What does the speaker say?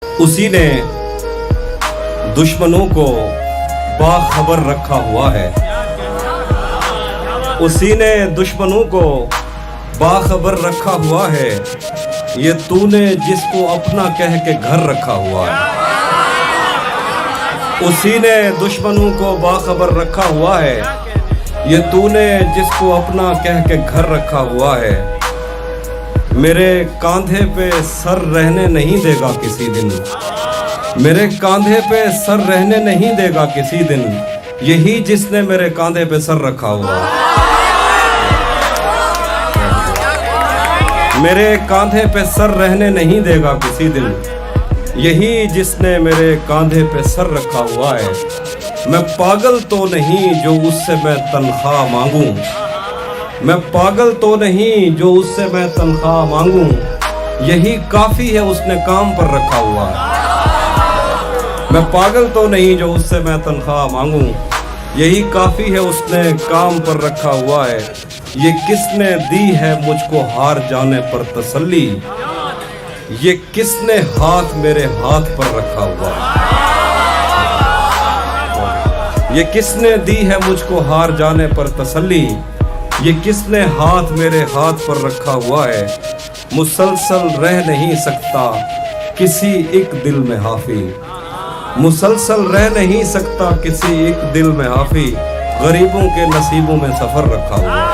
उसी ने दुश्मनों को बाखबर रखा हुआ है। उसी ने दुश्मनों को बाखबर रखा हुआ है। ये तूने जिसको अपना कह के घर रखा हुआ है। उसी ने दुश्मनों को बाखबर रखा हुआ है। ये तूने जिसको अपना कह के घर रखा हुआ है। मेरे कांधे पे सर रहने नहीं देगा किसी दिन। मेरे कांधे पे सर रहने नहीं देगा किसी दिन। यही जिसने मेरे कांधे पे सर रखा हुआ है। मेरे कांधे पे सर रहने नहीं देगा किसी दिन। यही जिसने मेरे कांधे पे सर रखा हुआ है। मैं पागल तो नहीं जो उससे मैं तनख्वाह मांगूं। मैं पागल तो नहीं जो उससे मैं तनख्वाह मांगूं। यही काफी है उसने काम पर रखा हुआ है। मैं पागल तो नहीं जो उससे मैं तनख्वाह मांगूं। यही काफी है उसने काम पर रखा हुआ है। ये किसने दी है मुझको हार जाने पर तसल्ली। ये किसने हाथ मेरे हाथ पर रखा हुआ है। ये किसने दी है मुझको हार जाने पर तसल्ली। ये किसने हाथ मेरे हाथ पर रखा हुआ है। मुसलसल रह नहीं सकता किसी एक दिल में हाफी। मुसलसल रह नहीं सकता किसी एक दिल में हाफी। गरीबों के नसीबों में सफर रखा हुआ है।